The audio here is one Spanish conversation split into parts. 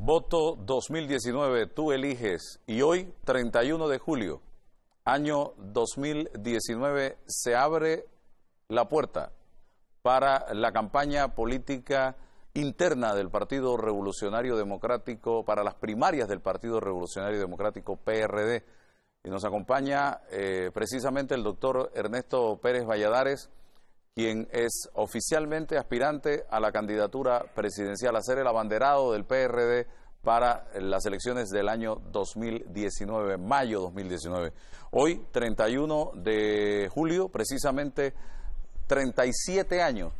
Voto 2019, tú eliges. Y hoy, 31 de julio, año 2019, se abre la puerta para la campaña política interna del Partido Revolucionario Democrático, para las primarias del Partido Revolucionario Democrático, PRD. Y nos acompaña precisamente el doctor Ernesto Pérez Valladares, quien es oficialmente aspirante a la candidatura presidencial, a ser el abanderado del PRD para las elecciones del año 2019, mayo 2019. Hoy, 31 de julio, precisamente 37 años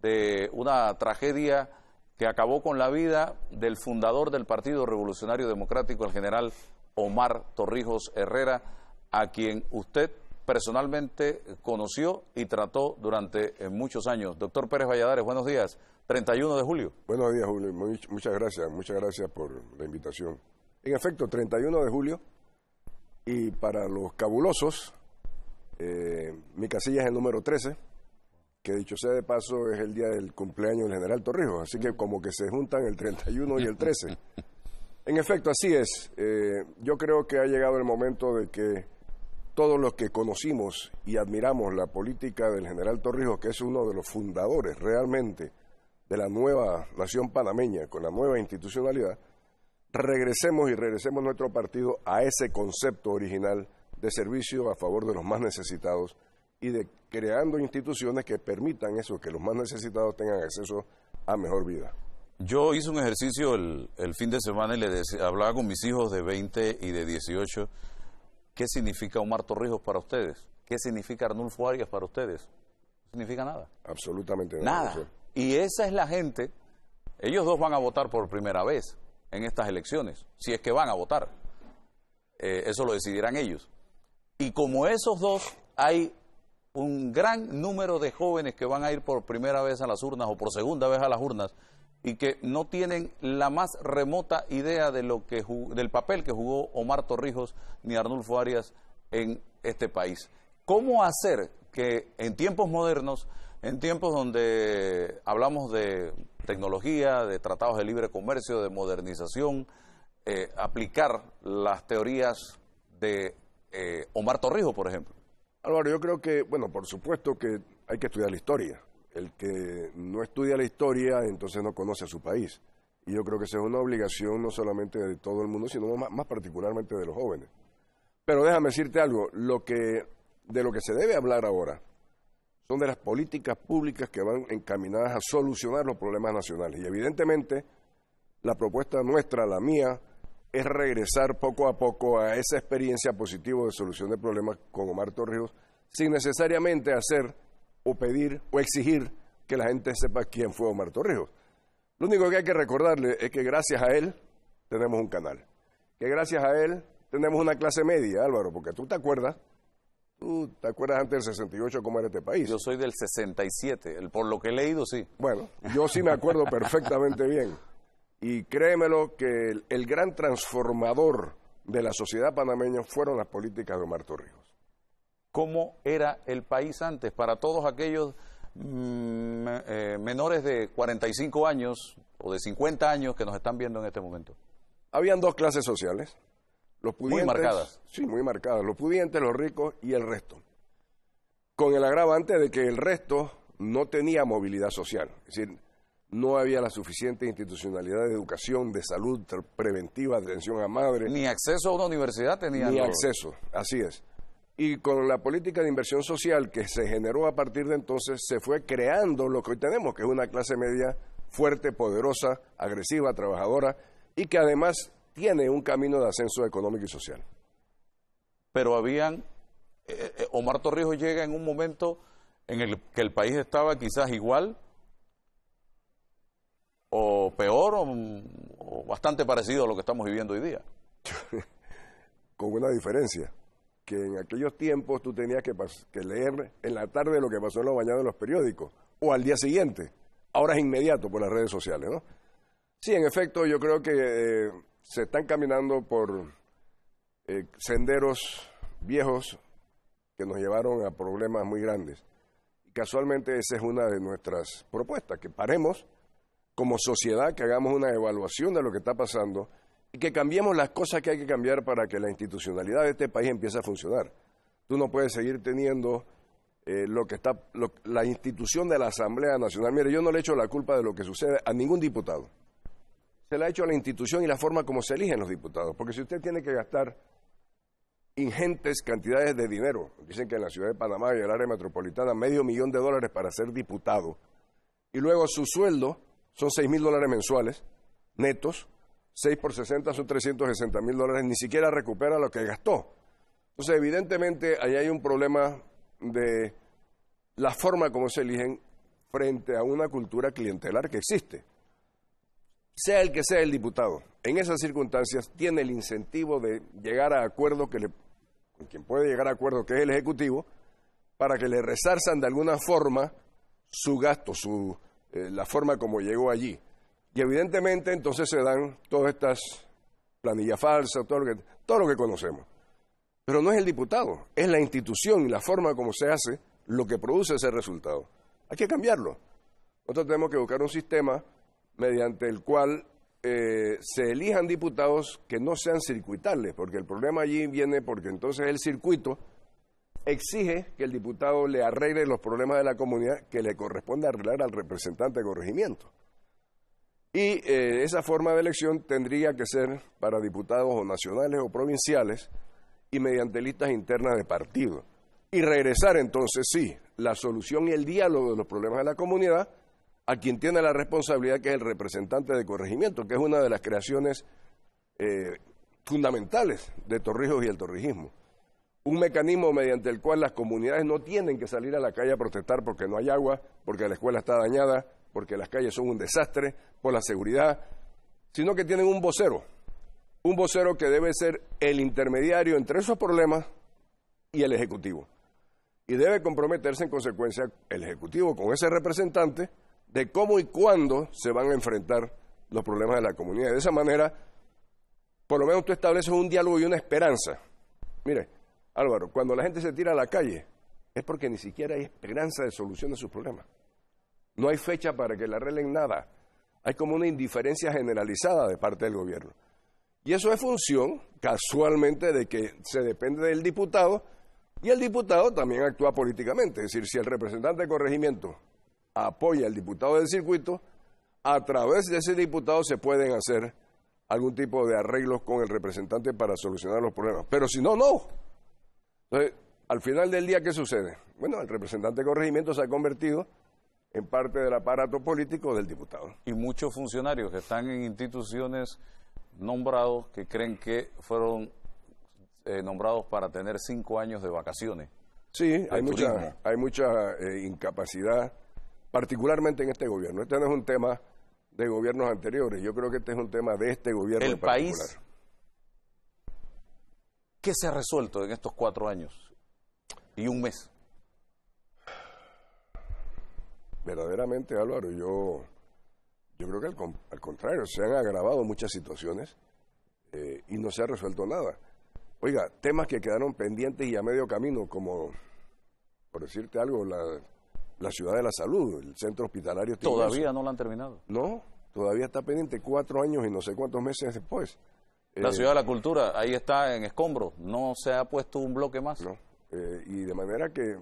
de una tragedia que acabó con la vida del fundador del Partido Revolucionario Democrático, el general Omar Torrijos Herrera, a quien usted personalmente conoció y trató durante muchos años. Doctor Pérez Valladares, buenos días. 31 de julio. Buenos días, Julio. Muchas gracias por la invitación. En efecto, 31 de julio, y para los cabulosos, mi casilla es el número 13, que dicho sea de paso es el día del cumpleaños del general Torrijos, así que como que se juntan el 31 y el 13. En efecto, así es. Yo creo que ha llegado el momento de que todos los que conocimos y admiramos la política del general Torrijos, que es uno de los fundadores realmente de la nueva nación panameña, con la nueva institucionalidad, regresemos nuestro partido a ese concepto original de servicio a favor de los más necesitados y de creando instituciones que permitan eso, que los más necesitados tengan acceso a mejor vida. Yo hice un ejercicio el fin de semana y hablaba con mis hijos de 20 y de 18. ¿Qué significa Omar Torrijos para ustedes? ¿Qué significa Arnulfo Arias para ustedes? No significa nada. Absolutamente nada. Nada. Y esa es la gente. Ellos dos van a votar por primera vez en estas elecciones, si es que van a votar. Eso lo decidirán ellos. Y como esos dos, hay un gran número de jóvenes que van a ir por primera vez a las urnas o por segunda vez a las urnas y que no tienen la más remota idea de del papel que jugó Omar Torrijos ni Arnulfo Arias en este país. ¿Cómo hacer que en tiempos modernos, en tiempos donde hablamos de tecnología, de tratados de libre comercio, de modernización, aplicar las teorías de Omar Torrijos, por ejemplo? Álvaro, yo creo que, bueno, por supuesto que hay que estudiar la historia. El que no estudia la historia, entonces no conoce a su país. Y yo creo que esa es una obligación no solamente de todo el mundo, sino más particularmente de los jóvenes. Pero déjame decirte algo, de lo que se debe hablar ahora son de las políticas públicas que van encaminadas a solucionar los problemas nacionales. Y evidentemente la propuesta nuestra, la mía, es regresar poco a poco a esa experiencia positiva de solución de problemas con Omar Torrijos, sin necesariamente hacer o pedir o exigir que la gente sepa quién fue Omar Torrijos. Lo único que hay que recordarle es que gracias a él tenemos un canal, que gracias a él tenemos una clase media, Álvaro, porque tú te acuerdas antes del 68 cómo era este país. Yo soy del 67, por lo que he leído, sí. Bueno, yo sí me acuerdo perfectamente bien. Y créemelo que el gran transformador de la sociedad panameña fueron las políticas de Omar Torrijos. ¿Cómo era el país antes? Para todos aquellos menores de 45 años o de 50 años que nos están viendo en este momento. Habían dos clases sociales. Los pudientes, muy marcadas. Sí, muy marcadas. Los pudientes, los ricos y el resto. Con el agravante de que el resto no tenía movilidad social. Es decir, no había la suficiente institucionalidad de educación, de salud preventiva, de atención a madre. Ni acceso a una universidad tenían. Ni acceso, así es. Y con la política de inversión social que se generó a partir de entonces, se fue creando lo que hoy tenemos, que es una clase media fuerte, poderosa, agresiva, trabajadora, y que además tiene un camino de ascenso económico y social. Pero Omar Torrijos llega en un momento en el que el país estaba quizás igual, o peor, o bastante parecido a lo que estamos viviendo hoy día. Con una diferencia, que en aquellos tiempos tú tenías que leer en la tarde lo que pasó en los bañados de los periódicos, o al día siguiente. Ahora es inmediato por las redes sociales, ¿no? Sí, en efecto, yo creo que se están caminando por senderos viejos que nos llevaron a problemas muy grandes. Y casualmente esa es una de nuestras propuestas, que paremos como sociedad, que hagamos una evaluación de lo que está pasando y que cambiemos las cosas que hay que cambiar para que la institucionalidad de este país empiece a funcionar. Tú no puedes seguir teniendo la institución de la Asamblea Nacional. Mire, yo no le echo la culpa de lo que sucede a ningún diputado. Se la ha hecho a la institución y la forma como se eligen los diputados. Porque si usted tiene que gastar ingentes cantidades de dinero, dicen que en la ciudad de Panamá y el área metropolitana, $500,000 para ser diputado, y luego su sueldo son $6,000 mensuales, netos, 6 por 60 son $360,000, ni siquiera recupera lo que gastó. Entonces, evidentemente, ahí hay un problema de la forma como se eligen frente a una cultura clientelar que existe. Sea el que sea el diputado, en esas circunstancias tiene el incentivo de llegar a acuerdo con quien puede llegar a acuerdo, que es el Ejecutivo, para que le resarzan de alguna forma su gasto, la forma como llegó allí. Y evidentemente entonces se dan todas estas planillas falsas, todo lo que conocemos. Pero no es el diputado, es la institución y la forma como se hace lo que produce ese resultado. Hay que cambiarlo. Nosotros tenemos que buscar un sistema mediante el cual se elijan diputados que no sean circuitales, porque el problema allí viene porque entonces el circuito exige que el diputado le arregle los problemas de la comunidad que le corresponde arreglar al representante de corregimiento. Y esa forma de elección tendría que ser para diputados o nacionales o provinciales y mediante listas internas de partido. Y regresar entonces, sí, la solución y el diálogo de los problemas de la comunidad a quien tiene la responsabilidad, que es el representante de corregimiento, que es una de las creaciones fundamentales de Torrijos y el torrijismo. Un mecanismo mediante el cual las comunidades no tienen que salir a la calle a protestar porque no hay agua, porque la escuela está dañada, porque las calles son un desastre, por la seguridad, sino que tienen un vocero que debe ser el intermediario entre esos problemas y el Ejecutivo. Y debe comprometerse en consecuencia el Ejecutivo con ese representante de cómo y cuándo se van a enfrentar los problemas de la comunidad. De esa manera, por lo menos tú estableces un diálogo y una esperanza. Mire, Álvaro, cuando la gente se tira a la calle, es porque ni siquiera hay esperanza de solución de sus problemas. No hay fecha para que le arreglen nada. Hay como una indiferencia generalizada de parte del gobierno. Y eso es función, casualmente, de que se depende del diputado, y el diputado también actúa políticamente. Es decir, si el representante de corregimiento apoya al diputado del circuito, a través de ese diputado se pueden hacer algún tipo de arreglos con el representante para solucionar los problemas. Pero si no, no. Entonces, al final del día, ¿qué sucede? Bueno, el representante de corregimiento se ha convertido en parte del aparato político del diputado. Y muchos funcionarios que están en instituciones nombrados que creen que fueron nombrados para tener 5 años de vacaciones. Sí, hay mucha incapacidad, particularmente en este gobierno. Este no es un tema de gobiernos anteriores, yo creo que este es un tema de este gobierno en particular. El país, ¿qué se ha resuelto en estos 4 años y 1 mes? Verdaderamente, Álvaro, yo creo que al contrario, se han agravado muchas situaciones y no se ha resuelto nada. Oiga, temas que quedaron pendientes y a medio camino, como, por decirte algo, la ciudad de la salud, el centro hospitalario. ¿Todavía no lo han terminado? No, todavía está pendiente, 4 años y no sé cuántos meses después. La ciudad de la cultura, ahí está en escombros, no se ha puesto un bloque más. No, y de manera que,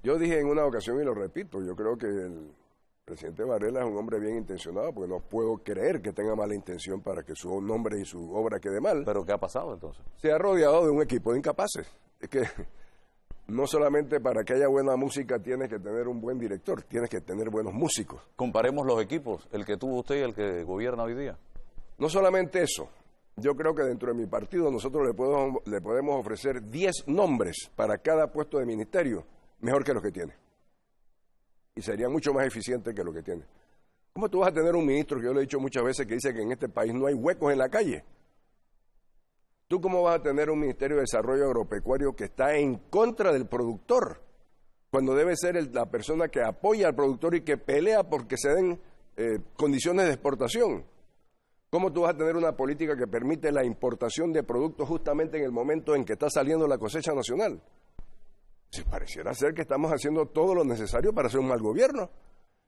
yo dije en una ocasión y lo repito, yo creo que el presidente Varela es un hombre bien intencionado, porque no puedo creer que tenga mala intención para que su nombre y su obra quede mal. ¿Pero qué ha pasado entonces? Se ha rodeado de un equipo de incapaces. Es que no solamente para que haya buena música tienes que tener un buen director, tienes que tener buenos músicos. Comparemos los equipos, el que tuvo usted y el que gobierna hoy día. No solamente eso, yo creo que dentro de mi partido nosotros le podemos ofrecer 10 nombres para cada puesto de ministerio, mejor que los que tiene. Y sería mucho más eficiente que lo que tiene. ¿Cómo tú vas a tener un ministro, que yo le he dicho muchas veces, que dice que en este país no hay huecos en la calle? ¿Tú cómo vas a tener un Ministerio de Desarrollo Agropecuario que está en contra del productor, cuando debe ser la persona que apoya al productor y que pelea porque se den condiciones de exportación? ¿Cómo tú vas a tener una política que permite la importación de productos justamente en el momento en que está saliendo la cosecha nacional? Si pareciera ser que estamos haciendo todo lo necesario para hacer un mal gobierno.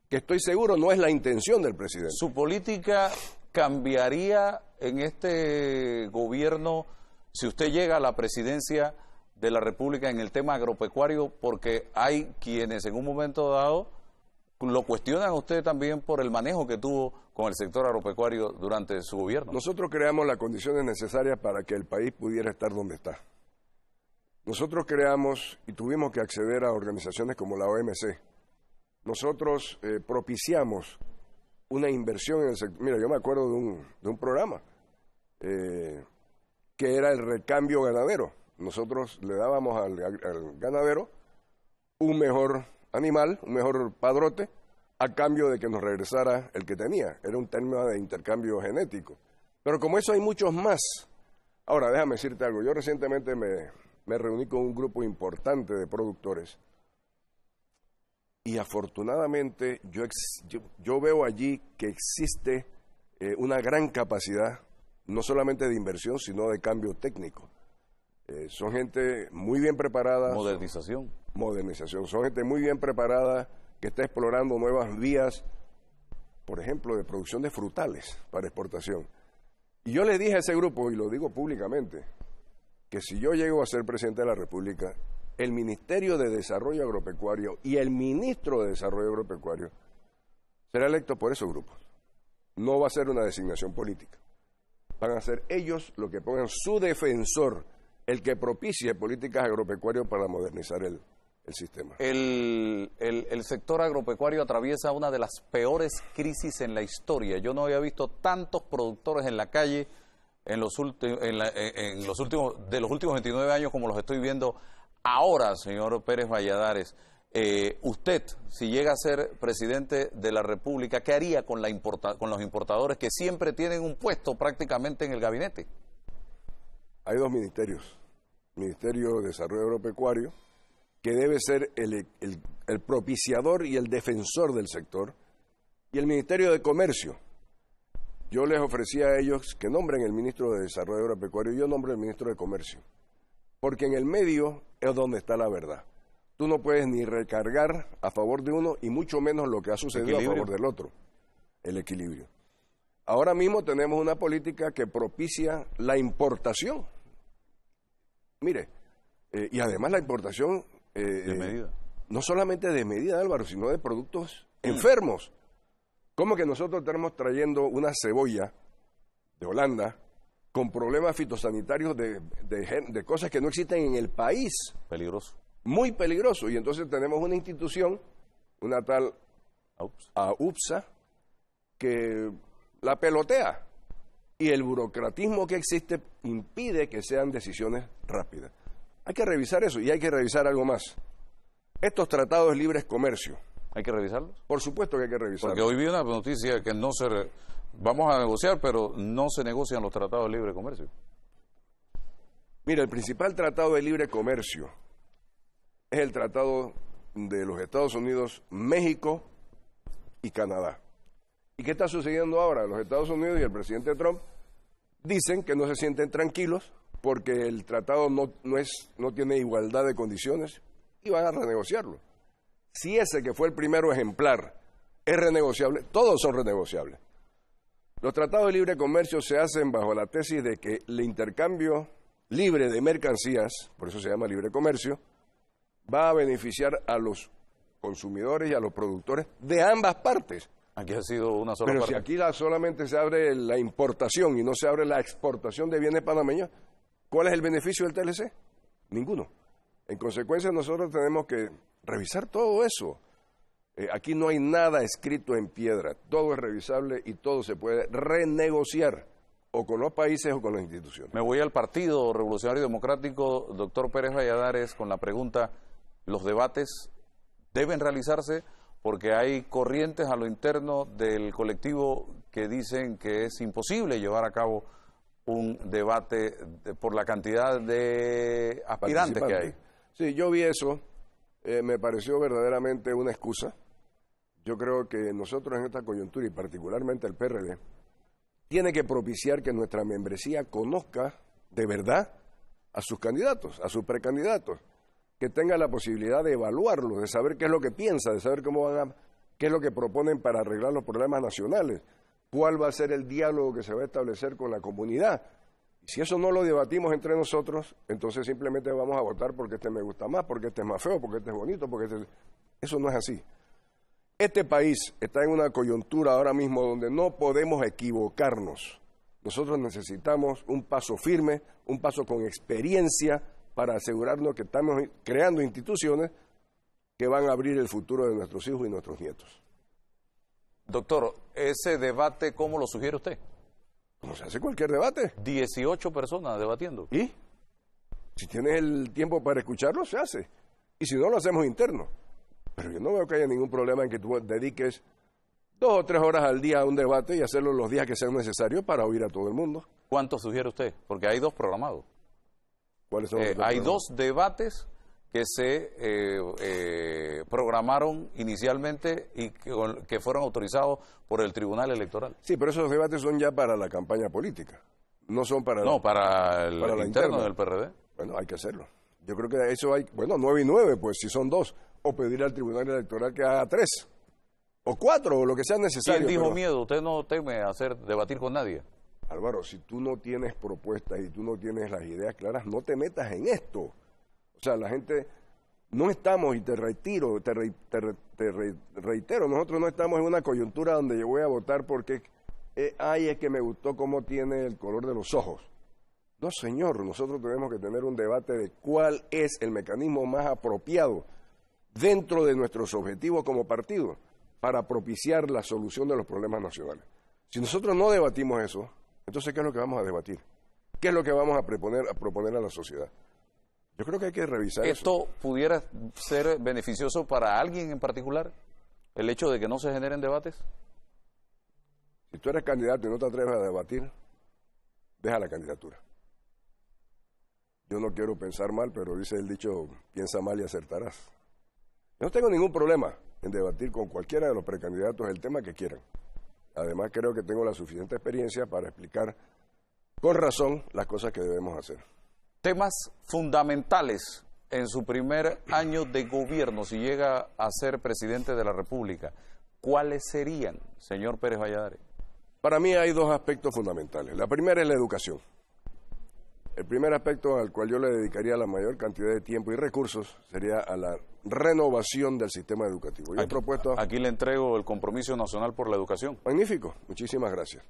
que estoy seguro no es la intención del presidente. ¿Su política cambiaría en este gobierno si usted llega a la presidencia de la República en el tema agropecuario? Porque hay quienes en un momento dado lo cuestionan a usted también por el manejo que tuvo con el sector agropecuario durante su gobierno. Nosotros creamos las condiciones necesarias para que el país pudiera estar donde está. Nosotros creamos y tuvimos que acceder a organizaciones como la OMC. Nosotros propiciamos una inversión en el sector. Mira, yo me acuerdo de un programa que era el recambio ganadero. Nosotros le dábamos al ganadero un mejor animal, un mejor padrote, a cambio de que nos regresara el que tenía. Era un término de intercambio genético. Pero como eso hay muchos más. Ahora, déjame decirte algo. Yo recientemente me reuní con un grupo importante de productores y afortunadamente yo veo allí que existe una gran capacidad, no solamente de inversión, sino de cambio técnico. Son gente muy bien preparada. Modernización. Son gente muy bien preparada que está explorando nuevas vías, por ejemplo, de producción de frutales para exportación. Y yo le dije a ese grupo, y lo digo públicamente, que si yo llego a ser presidente de la República, el Ministerio de Desarrollo Agropecuario y el Ministro de Desarrollo Agropecuario será electo por esos grupos. No va a ser una designación política. Van a ser ellos los que pongan su defensor, el que propicie políticas agropecuarias para modernizar el sistema. El sector agropecuario atraviesa una de las peores crisis en la historia. Yo no había visto tantos productores en la calle de los últimos 29 años como los estoy viendo ahora, señor Pérez Valladares. Usted, si llega a ser presidente de la República, ¿qué haría con los importadores que siempre tienen un puesto prácticamente en el gabinete? Hay dos ministerios. Ministerio de Desarrollo Agropecuario, que debe ser el propiciador y el defensor del sector, y el Ministerio de Comercio. Yo les ofrecí a ellos que nombren el ministro de Desarrollo Agropecuario y yo nombro el ministro de Comercio, porque en el medio es donde está la verdad. Tú no puedes ni recargar a favor de uno y mucho menos lo que ha sucedido a favor del otro, el equilibrio. Ahora mismo tenemos una política que propicia la importación. Mire, y además la importación desmedida. No solamente desmedida, Álvaro, sino de productos enfermos. ¿Cómo que nosotros tenemos trayendo una cebolla de Holanda con problemas fitosanitarios de cosas que no existen en el país? Peligroso. Muy peligroso. Y entonces tenemos una institución, una tal AUPSA, que la pelotea. Y el burocratismo que existe impide que sean decisiones rápidas. Hay que revisar eso y hay que revisar algo más. Estos tratados de libre comercio. ¿Hay que revisarlos? Por supuesto que hay que revisarlos. Porque hoy vi una noticia que vamos a negociar, pero no se negocian los tratados de libre comercio. Mira, el principal tratado de libre comercio es el tratado de los Estados Unidos, México y Canadá. ¿Y qué está sucediendo ahora? Los Estados Unidos y el presidente Trump dicen que no se sienten tranquilos porque el tratado no tiene igualdad de condiciones y van a renegociarlo. Si ese que fue el primero ejemplar es renegociable, todos son renegociables. Los tratados de libre comercio se hacen bajo la tesis de que el intercambio libre de mercancías, por eso se llama libre comercio, va a beneficiar a los consumidores y a los productores de ambas partes. Aquí ha sido una sola parte. Pero si aquí solamente se abre la importación y no se abre la exportación de bienes panameños, ¿cuál es el beneficio del TLC? Ninguno. En consecuencia, nosotros tenemos que revisar todo eso. Aquí no hay nada escrito en piedra, todo es revisable y todo se puede renegociar, o con los países o con las instituciones. Me voy al Partido Revolucionario Democrático, doctor Pérez Valladares, con la pregunta, ¿los debates deben realizarse? Porque hay corrientes a lo interno del colectivo que dicen que es imposible llevar a cabo un debate por la cantidad de aspirantes que hay. Sí, yo vi eso, me pareció verdaderamente una excusa. Yo creo que nosotros en esta coyuntura, y particularmente el PRD, tiene que propiciar que nuestra membresía conozca de verdad a sus candidatos, a sus precandidatos, que tenga la posibilidad de evaluarlos, de saber qué es lo que piensa, de saber cómo van ¿Qué es lo que proponen para arreglar los problemas nacionales? ¿Cuál va a ser el diálogo que se va a establecer con la comunidad? Y si eso no lo debatimos entre nosotros, entonces simplemente vamos a votar porque este me gusta más, porque este es más feo, porque este es bonito, porque este... Eso no es así. Este país está en una coyuntura ahora mismo donde no podemos equivocarnos. Nosotros necesitamos un paso firme, un paso con experiencia para asegurarnos que estamos creando instituciones que van a abrir el futuro de nuestros hijos y nuestros nietos. Doctor, ese debate, ¿cómo lo sugiere usted? Como se hace cualquier debate. 18 personas debatiendo. ¿Y? Si tienes el tiempo para escucharlo, se hace. Y si no, lo hacemos interno. Pero yo no veo que haya ningún problema en que tú dediques 2 o 3 horas al día a un debate y hacerlo los días que sean necesarios para oír a todo el mundo. ¿Cuántos sugiere usted? Porque hay 2 programados. ¿Cuáles son los hay programas? 2 debates que se programaron inicialmente y que fueron autorizados por el Tribunal Electoral. Sí, pero esos debates son ya para la campaña política. No son para... No, para el para la interno interna del PRD. Bueno, hay que hacerlo. Yo creo que eso hay... Bueno, 9 y 9, pues si son 2. O pedir al Tribunal Electoral que haga 3. O 4, o lo que sea necesario. ¿Quién dijo pero... miedo? ¿Usted no teme debatir con nadie? Álvaro, si tú no tienes propuestas y tú no tienes las ideas claras, no te metas en esto. O sea, la gente, no estamos, y te reitero, nosotros no estamos en una coyuntura donde yo voy a votar porque, es que me gustó cómo tiene el color de los ojos. No, señor, nosotros tenemos que tener un debate de cuál es el mecanismo más apropiado dentro de nuestros objetivos como partido para propiciar la solución de los problemas nacionales. Si nosotros no debatimos eso, entonces, ¿qué es lo que vamos a debatir? ¿Qué es lo que vamos a proponer a la sociedad? Yo creo que hay que revisar eso. ¿Esto pudiera ser beneficioso para alguien en particular? ¿El hecho de que no se generen debates? Si tú eres candidato y no te atreves a debatir, deja la candidatura. Yo no quiero pensar mal, pero dice el dicho, piensa mal y acertarás. Yo no tengo ningún problema en debatir con cualquiera de los precandidatos el tema que quieran. Además, creo que tengo la suficiente experiencia para explicar con razón las cosas que debemos hacer. Temas fundamentales en su primer año de gobierno, si llega a ser presidente de la República, ¿cuáles serían, señor Pérez Valladares? Para mí hay 2 aspectos fundamentales. La primera es la educación. El primer aspecto al cual yo le dedicaría la mayor cantidad de tiempo y recursos sería a la renovación del sistema educativo. Yo he propuesto... Aquí le entrego el Compromiso Nacional por la Educación. Magnífico, muchísimas gracias.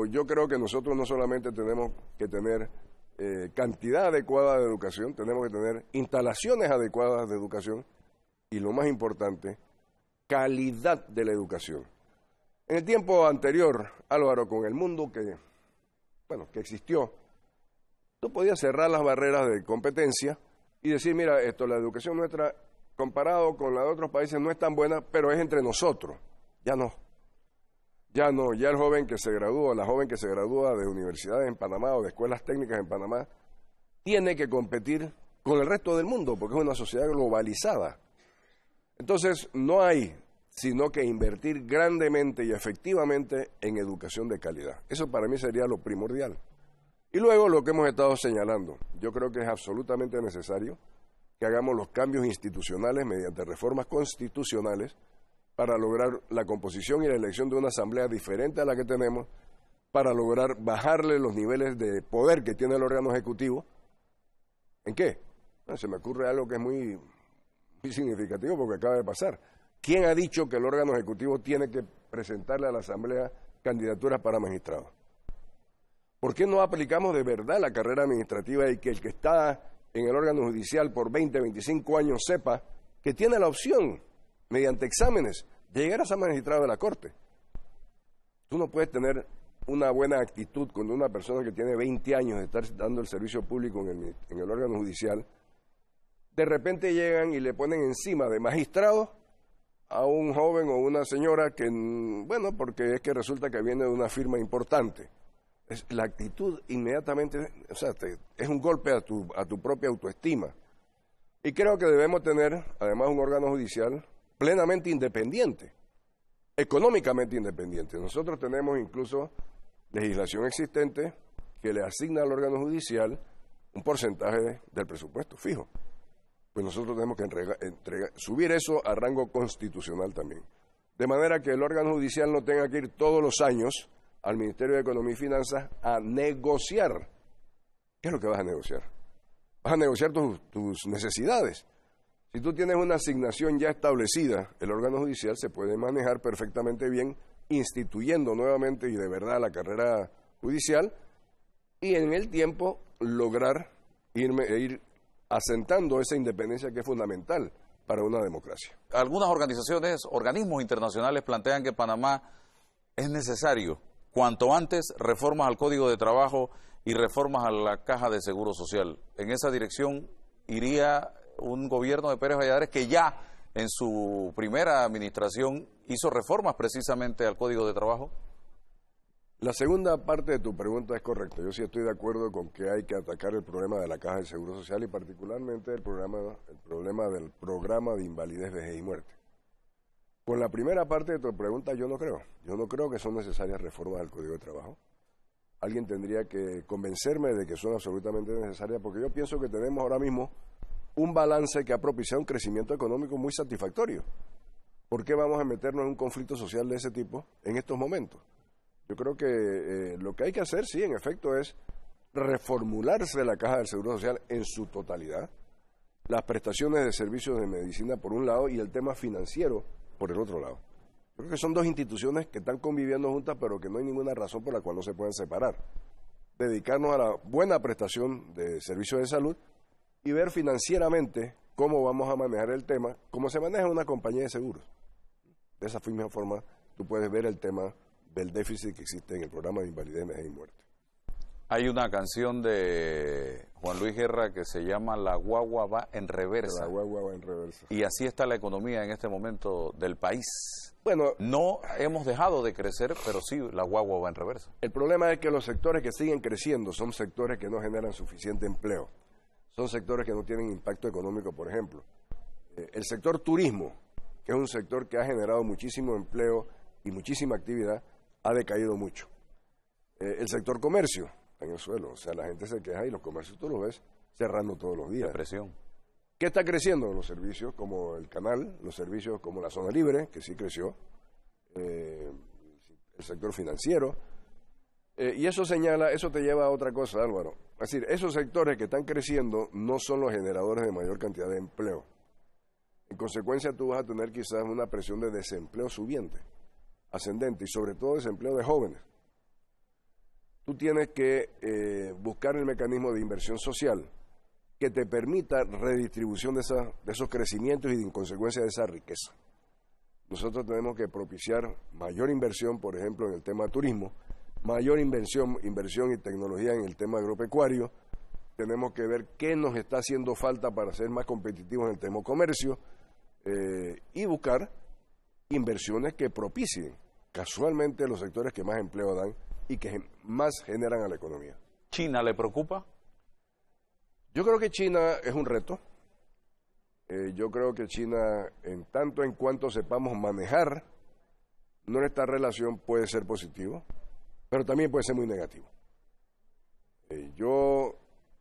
Yo creo que nosotros no solamente tenemos que tener cantidad adecuada de educación, tenemos que tener instalaciones adecuadas de educación y, lo más importante, calidad de la educación. En el tiempo anterior, Álvaro, con el mundo que existió, tú podías cerrar las barreras de competencia y decir, mira, la educación nuestra, comparado con la de otros países, no es tan buena, pero es entre nosotros. Ya no. Ya el joven que se gradúa, la joven que se gradúa de universidades en Panamá o de escuelas técnicas en Panamá, tiene que competir con el resto del mundo, porque es una sociedad globalizada. Entonces, no hay sino que invertir grandemente y efectivamente en educación de calidad. Eso para mí sería lo primordial. Y luego lo que hemos estado señalando, yo creo que es absolutamente necesario que hagamos los cambios institucionales mediante reformas constitucionales para lograr la composición y la elección de una asamblea diferente a la que tenemos, para lograr bajarle los niveles de poder que tiene el órgano ejecutivo. ¿En qué? Se me ocurre algo que es muy significativo porque acaba de pasar. ¿Quién ha dicho que el órgano ejecutivo tiene que presentarle a la asamblea candidaturas para magistrados? ¿Por qué no aplicamos de verdad la carrera administrativa y que el que está en el órgano judicial por 20, 25 años sepa que tiene la opción, mediante exámenes, de llegar a ser magistrado de la Corte? Tú no puedes tener una buena actitud cuando una persona que tiene 20 años de estar dando el servicio público en el órgano judicial, de repente llegan y le ponen encima de magistrado a un joven o una señora que, porque es que resulta que viene de una firma importante. La actitud inmediatamente, es un golpe a tu propia autoestima. Y creo que debemos tener, además, un órgano judicial plenamente independiente, económicamente independiente. Nosotros tenemos incluso legislación existente que le asigna al órgano judicial un porcentaje del presupuesto fijo. pues nosotros tenemos que subir eso a rango constitucional también. De manera que el órgano judicial no tenga que ir todos los años al Ministerio de Economía y Finanzas a negociar. ¿Qué es lo que vas a negociar? Vas a negociar tus necesidades. Si tú tienes una asignación ya establecida, el órgano judicial se puede manejar perfectamente bien, instituyendo nuevamente y de verdad la carrera judicial, y en el tiempo lograr ir asentando esa independencia que es fundamental para una democracia. Algunas organizaciones, organismos internacionales plantean que Panamá es necesario, cuanto antes, reformas al Código de Trabajo y reformas a la Caja de Seguro Social. En esa dirección iría un gobierno de Pérez Valladares que ya en su primera administración hizo reformas precisamente al Código de Trabajo. La segunda parte de tu pregunta es correcta. Yo sí estoy de acuerdo con que hay que atacar el problema de la Caja de Seguro Social y particularmente el problema del programa de invalidez, vejez y muerte. Con la primera parte de tu pregunta yo no creo. Yo no creo que son necesarias reformas al Código de Trabajo. Alguien tendría que convencerme de que son absolutamente necesarias porque yo pienso que tenemos ahora mismo un balance que ha propiciado un crecimiento económico muy satisfactorio. ¿Por qué vamos a meternos en un conflicto social de ese tipo en estos momentos? Yo creo que lo que hay que hacer, sí, en efecto, es reformularse la Caja del Seguro Social en su totalidad, las prestaciones de servicios de medicina por un lado y el tema financiero por el otro lado. Creo que son dos instituciones que están conviviendo juntas, pero que no hay ninguna razón por la cual no se puedan separar. Dedicarnos a la buena prestación de servicios de salud y ver financieramente cómo vamos a manejar el tema, cómo se maneja una compañía de seguros. De esa misma forma, tú puedes ver el tema del déficit que existe en el programa de invalidez, vejez y muerte. Hay una canción de Juan Luis Guerra que se llama La guagua va en reversa. La guagua va en reversa. Y así está la economía en este momento del país. Bueno, no hemos dejado de crecer, pero sí la guagua va en reversa. El problema es que los sectores que siguen creciendo son sectores que no generan suficiente empleo. Son sectores que no tienen impacto económico, por ejemplo. El sector turismo, que es un sector que ha generado muchísimo empleo y muchísima actividad, ha decaído mucho. El sector comercio está en el suelo, o sea, la gente se queja y los comercios tú los ves cerrando todos los días. Depresión. ¿Qué está creciendo? Los servicios como el canal, los servicios como la zona libre, que sí creció, el sector financiero, y eso te lleva a otra cosa, Álvaro. Es decir, esos sectores que están creciendo no son los generadores de mayor cantidad de empleo. En consecuencia, tú vas a tener quizás una presión de desempleo subiente, ascendente, y sobre todo desempleo de jóvenes. Tú tienes que buscar el mecanismo de inversión social que te permita redistribución de esos crecimientos y en consecuencia de esa riqueza. Nosotros tenemos que propiciar mayor inversión, por ejemplo, en el tema de turismo, mayor inversión y tecnología en el tema agropecuario. Tenemos que ver qué nos está haciendo falta para ser más competitivos en el tema comercio y buscar inversiones que propicien casualmente los sectores que más empleo dan y que más generan a la economía. ¿China le preocupa? Yo creo que China es un reto. Yo creo que China, en tanto en cuanto sepamos manejar nuestra relación, puede ser positivo, pero también puede ser muy negativo.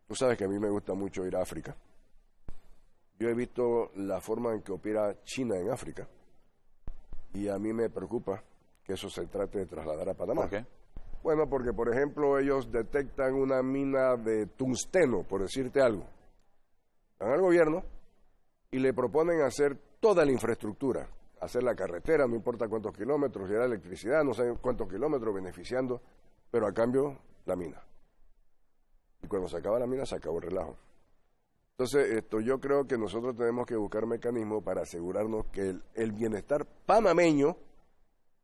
Tú sabes que a mí me gusta mucho ir a África. Yo he visto la forma en que opera China en África y a mí me preocupa que eso se trate de trasladar a Panamá. ¿Por qué? Bueno, porque por ejemplo ellos detectan una mina de tungsteno, por decirte algo. Van al gobierno y le proponen hacer toda la infraestructura, hacer la carretera, no importa cuántos kilómetros, llevar electricidad, no sé cuántos kilómetros, beneficiando, pero a cambio la mina. Y cuando se acaba la mina, se acabó el relajo. Entonces, yo creo que nosotros tenemos que buscar mecanismos para asegurarnos que el bienestar panameño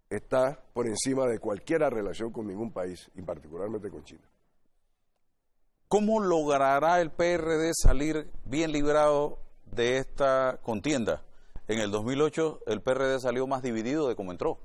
está por encima de cualquier relación con ningún país, y particularmente con China. ¿Cómo logrará el PRD salir bien librado de esta contienda? En el 2008 el PRD salió más dividido de como entró,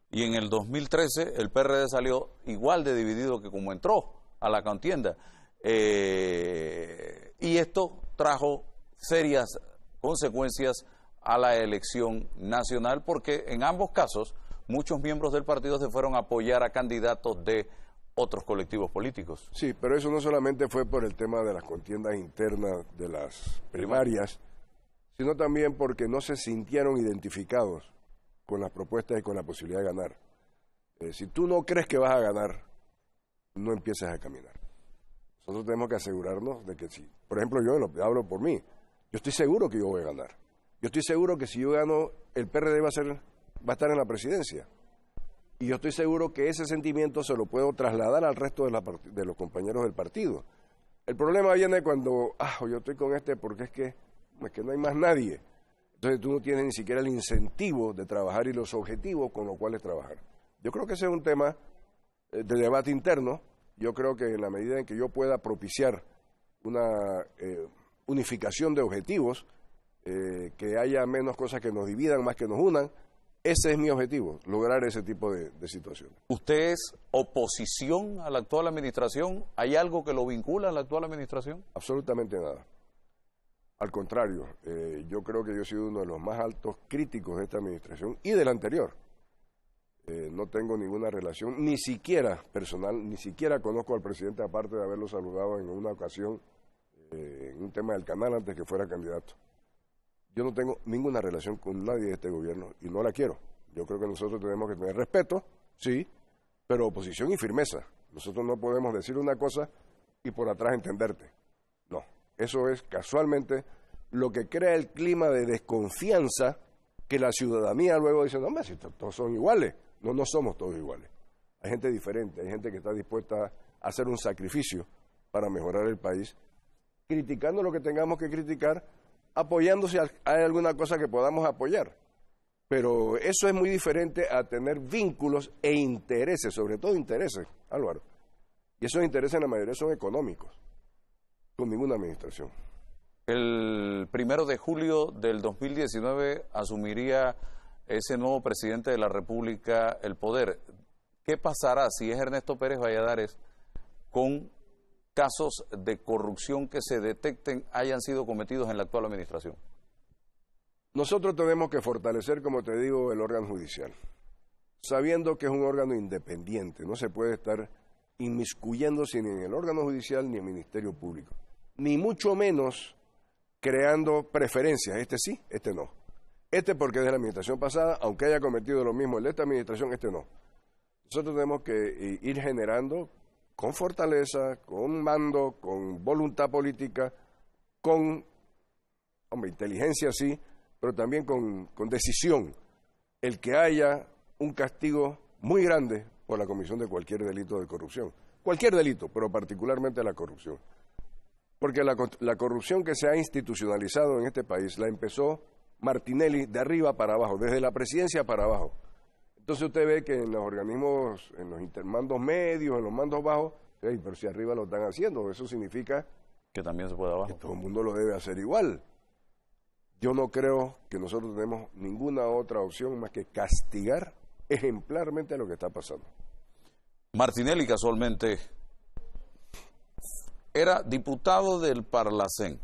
y en el 2013 el PRD salió igual de dividido que como entró a la contienda. Y esto trajo serias consecuencias a la elección nacional, porque en ambos casos muchos miembros del partido se fueron a apoyar a candidatos de otros colectivos políticos. Sí, pero eso no solamente fue por el tema de las contiendas internas de las primarias, sino también porque no se sintieron identificados con las propuestas y con la posibilidad de ganar. Si tú no crees que vas a ganar, no empieces a caminar. Nosotros tenemos que asegurarnos de que si, por ejemplo, yo hablo por mí, yo estoy seguro que yo voy a ganar. Yo estoy seguro que si yo gano, el PRD va a estar en la presidencia. Y yo estoy seguro que ese sentimiento se lo puedo trasladar al resto de los compañeros del partido. El problema viene cuando, yo estoy con este porque es que no hay más nadie. Entonces tú no tienes ni siquiera el incentivo de trabajar y los objetivos con los cuales trabajar. Yo creo que ese es un tema de debate interno. Yo creo que en la medida en que yo pueda propiciar una unificación de objetivos, que haya menos cosas que nos dividan, más que nos unan, ese es mi objetivo, lograr ese tipo de situaciones. ¿Usted es oposición a la actual administración? ¿Hay algo que lo vincula a la actual administración? Absolutamente nada. Al contrario, yo creo que yo he sido uno de los más altos críticos de esta administración y de la anterior. No tengo ninguna relación, ni siquiera personal, ni siquiera conozco al presidente, aparte de haberlo saludado en una ocasión, en un tema del canal antes que fuera candidato. Yo no tengo ninguna relación con nadie de este gobierno y no la quiero. Yo creo que nosotros tenemos que tener respeto, sí, pero oposición y firmeza. Nosotros no podemos decir una cosa y por atrás entenderte. No, eso es casualmente lo que crea el clima de desconfianza que la ciudadanía luego dice, no, hombre, si todos son iguales. No, no somos todos iguales. Hay gente diferente, hay gente que está dispuesta a hacer un sacrificio para mejorar el país, criticando lo que tengamos que criticar, apoyándose hay alguna cosa que podamos apoyar. Pero eso es muy diferente a tener vínculos e intereses, sobre todo intereses, Álvaro. Y esos intereses en la mayoría son económicos, con ninguna administración. El 1 de julio del 2019 asumiría ese nuevo presidente de la República el poder. ¿Qué pasará si es Ernesto Pérez Valladares con casos de corrupción que se detecten hayan sido cometidos en la actual administración? Nosotros tenemos que fortalecer, como te digo, el órgano judicial, sabiendo que es un órgano independiente, no se puede estar inmiscuyéndose ni en el órgano judicial ni en el Ministerio Público, ni mucho menos creando preferencias, este sí, este no. Este porque es de la administración pasada, aunque haya cometido lo mismo el de esta administración, este no. Nosotros tenemos que ir generando con fortaleza, con mando, con voluntad política, con inteligencia sí, pero también con decisión, el que haya un castigo muy grande por la comisión de cualquier delito de corrupción. Cualquier delito, pero particularmente la corrupción. Porque la corrupción que se ha institucionalizado en este país la empezó Martinelli de arriba para abajo, desde la presidencia para abajo. Entonces usted ve que en los organismos, en los intermandos medios, en los mandos bajos, pero si arriba lo están haciendo, eso significa que también se puede abajo. Que todo el mundo lo debe hacer igual. Yo no creo que nosotros tenemos ninguna otra opción más que castigar ejemplarmente lo que está pasando. Martinelli casualmente era diputado del Parlacén.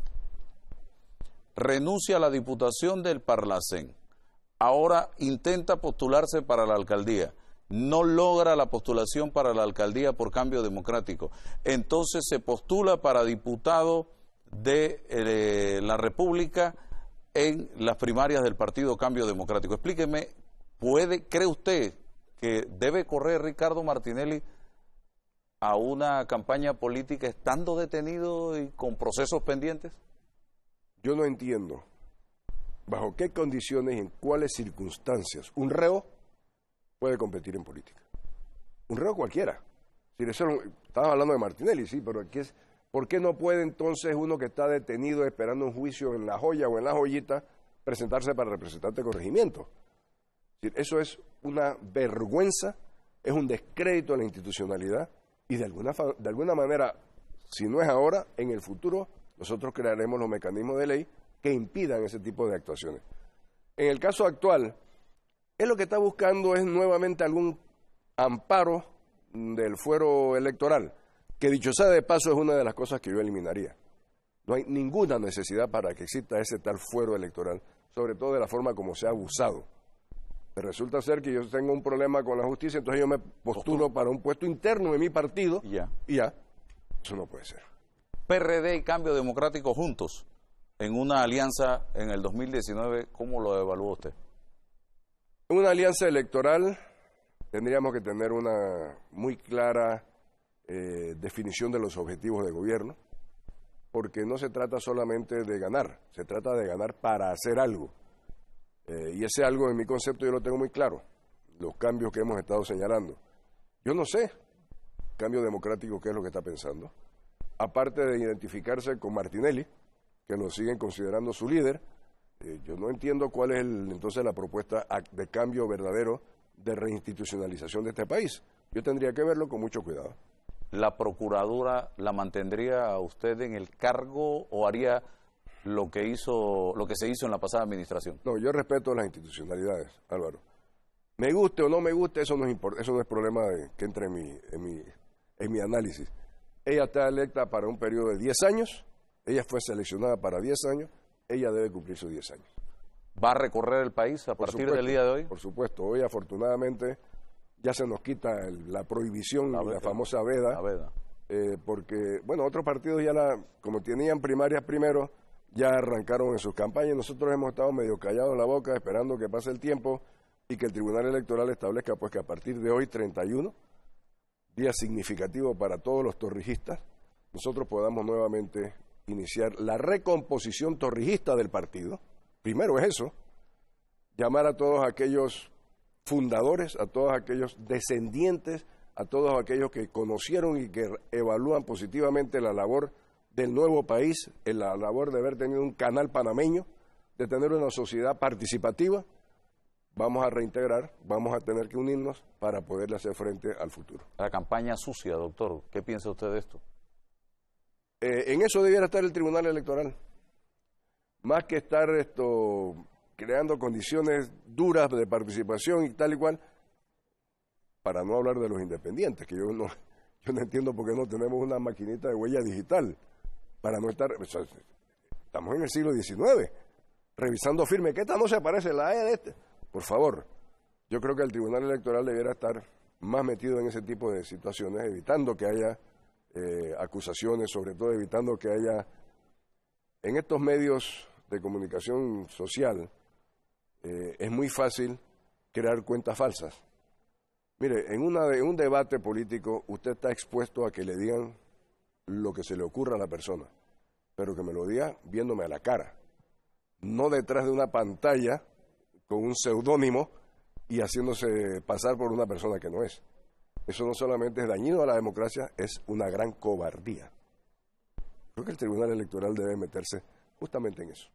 Renuncia a la diputación del Parlacén. Ahora intenta postularse para la alcaldía. No logra la postulación para la alcaldía por Cambio Democrático. Entonces se postula para diputado de la República en las primarias del partido Cambio Democrático. Explíqueme, ¿cree usted que debe correr Ricardo Martinelli a una campaña política estando detenido y con procesos pendientes? Yo no entiendo bajo qué condiciones y en cuáles circunstancias un reo puede competir en política. Un reo cualquiera. Estamos hablando de Martinelli, sí, pero ¿por qué no puede entonces uno que está detenido esperando un juicio en La Joya o en La Joyita presentarse para representante de corregimiento? Eso es una vergüenza, es un descrédito a la institucionalidad y de alguna manera, si no es ahora, en el futuro nosotros crearemos los mecanismos de ley que impidan ese tipo de actuaciones. En el caso actual, él lo que está buscando es nuevamente algún amparo del fuero electoral, que dicho sea de paso es una de las cosas que yo eliminaría. No hay ninguna necesidad para que exista ese tal fuero electoral, sobre todo de la forma como se ha abusado. Resulta ser que yo tengo un problema con la justicia, entonces yo me postulo para un puesto interno de mi partido y ya. Eso no puede ser. PRD y Cambio Democrático juntos en una alianza en el 2019, ¿cómo lo evalúa usted? Una alianza electoral tendríamos que tener una muy clara definición de los objetivos de gobierno, porque no se trata solamente de ganar, se trata de ganar para hacer algo. Y ese algo, en mi concepto, yo lo tengo muy claro, los cambios que hemos estado señalando. Yo no sé, cambio democrático, qué es lo que está pensando. Aparte de identificarse con Martinelli, que lo siguen considerando su líder, yo no entiendo cuál es entonces la propuesta de cambio verdadero de reinstitucionalización de este país. Yo tendría que verlo con mucho cuidado. ¿La Procuradora la mantendría a usted en el cargo o haría lo que se hizo en la pasada administración? No, yo respeto las institucionalidades, Álvaro. Me guste o no me guste, eso no es problema que entre en mi análisis. Ella está electa para un periodo de 10 años, ella fue seleccionada para 10 años, ella debe cumplir sus 10 años. ¿Va a recorrer el país a partir del día de hoy? Por supuesto, hoy afortunadamente ya se nos quita la prohibición, la famosa veda, porque, bueno, otros partidos como tenían primarias primero, ya arrancaron en sus campañas. Nosotros hemos estado medio callados la boca esperando que pase el tiempo y que el Tribunal Electoral establezca pues que a partir de hoy, 31, día significativo para todos los torrijistas, nosotros podamos nuevamente iniciar la recomposición torrijista del partido. Primero es eso, llamar a todos aquellos fundadores, a todos aquellos descendientes, a todos aquellos que conocieron y que evalúan positivamente la labor del nuevo país, en la labor de haber tenido un canal panameño, de tener una sociedad participativa. Vamos a reintegrar, vamos a tener que unirnos para poderle hacer frente al futuro. La campaña sucia, doctor, ¿qué piensa usted de esto? En eso debiera estar el Tribunal Electoral. Más que estar creando condiciones duras de participación y tal y cual, para no hablar de los independientes, que yo no entiendo por qué no tenemos una maquinita de huella digital, para no estar, estamos en el siglo XIX, revisando firme, que esta no se parece a la E de este. Por favor, yo creo que el Tribunal Electoral debiera estar más metido en ese tipo de situaciones, evitando que haya acusaciones, sobre todo evitando que haya, en estos medios de comunicación social, es muy fácil crear cuentas falsas. Mire, en un debate político usted está expuesto a que le digan lo que se le ocurra a la persona, pero que me lo diga viéndome a la cara, no detrás de una pantalla con un seudónimo y haciéndose pasar por una persona que no es. Eso no solamente es dañino a la democracia, es una gran cobardía. Creo que el Tribunal Electoral debe meterse justamente en eso.